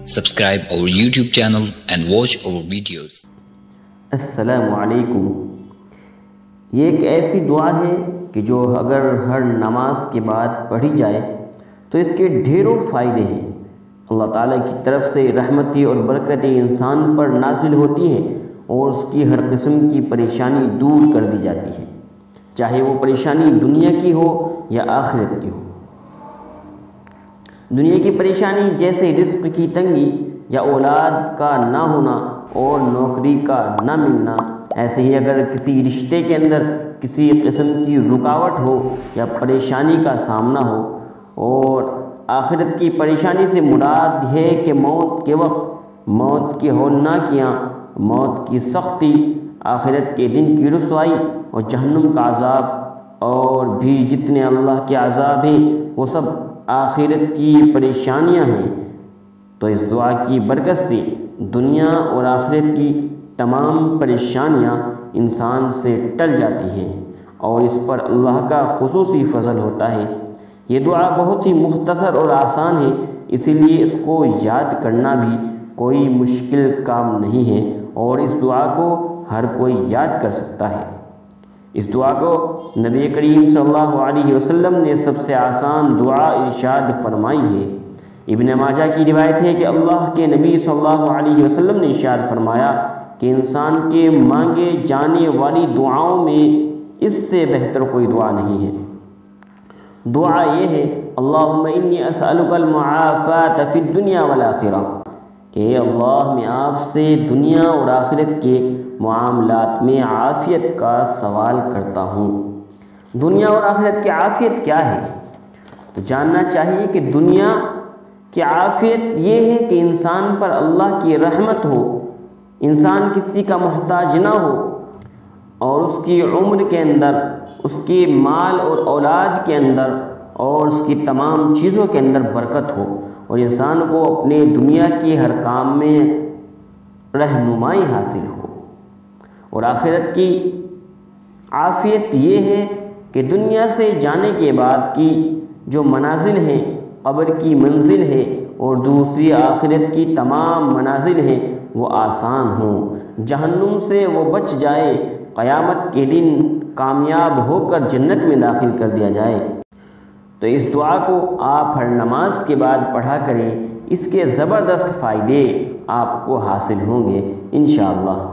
Subscribe our YouTube channel and watch our videos. السلام علیکم۔ یہ ایک ایسی دعا ہے کہ جو اگر ہر نماز کے بعد پڑھی جائے تو اس کے ڈھیروں فائدے ہیں۔ اللہ تعالیٰ کی طرف سے رحمتیں اور برکتیں انسان پر نازل ہوتی ہیں اور اس کی ہر قسم کی پریشانی دور کر دی جاتی ہے، چاہے وہ پریشانی دنیا کی ہو یا آخرت کی ہو۔ دنیا کی پریشانی جیسے رزق کی تنگی یا اولاد کا نہ ہونا اور نوکری کا نہ ملنا، ایسے ہی اگر کسی رشتے کے اندر کسی قسم کی رکاوٹ ہو یا پریشانی کا سامنا ہو، اور آخرت کی پریشانی سے مراد ہے کہ موت کے وقت موت کی ہولناکیاں، موت کی سختی، آخرت کے دن کی رسوائی اور جہنم کا عذاب، اور بھی جتنے اللہ کے عذاب ہیں وہ سب آخرت کی پریشانیاں ہیں۔ تو اس دعا کی برکت سے دنیا اور آخرت کی تمام پریشانیاں انسان سے ٹل جاتی ہیں اور اس پر اللہ کا خصوصی فضل ہوتا ہے۔ یہ دعا بہت ہی مختصر اور آسان ہے، اسی لیے اس کو یاد کرنا بھی کوئی مشکل کام نہیں ہے اور اس دعا کو ہر کوئی یاد کر سکتا ہے۔ اس دعا کو نبی کریم صلی اللہ علیہ وسلم نے سب سے آسان دعا ارشاد فرمائی ہے۔ ابن ماجہ کی روایت ہے کہ اللہ کے نبی صلی اللہ علیہ وسلم نے ارشاد فرمایا کہ انسان کے مانگے جانے والی دعاؤں میں اس سے بہتر کوئی دعا نہیں ہے۔ دعا یہ ہے، اللہم انی اسألک المعافات فی الدنیا والآخرہ، کہ اللہ میں آپ سے دنیا اور آخرت کے معاملات میں عافیت کا سوال کرتا ہوں۔ دنیا اور آخرت کی عافیت کیا ہے؟ تو جاننا چاہیے کہ دنیا کی عافیت یہ ہے کہ انسان پر اللہ کی رحمت ہو، انسان کسی کا محتاج نہ ہو اور اس کی عمر کے اندر، اس کے مال اور اولاد کے اندر اور اس کی تمام چیزوں کے اندر برکت ہو اور انسان کو اپنے دنیا کے ہر کام میں رہنمائی حاصل ہو۔ اور آخرت کی عافیت یہ ہے کہ دنیا سے جانے کے بعد کی جو منازل ہیں، قبر کی منزل ہے اور دوسری آخرت کی تمام منازل ہیں، وہ آسان ہوں، جہنم سے وہ بچ جائے، قیامت کے دن کامیاب ہو کر جنت میں داخل کر دیا جائے۔ تو اس دعا کو آپ ہر نماز کے بعد پڑھا کریں، اس کے زبردست فائدے آپ کو حاصل ہوں گے انشاءاللہ۔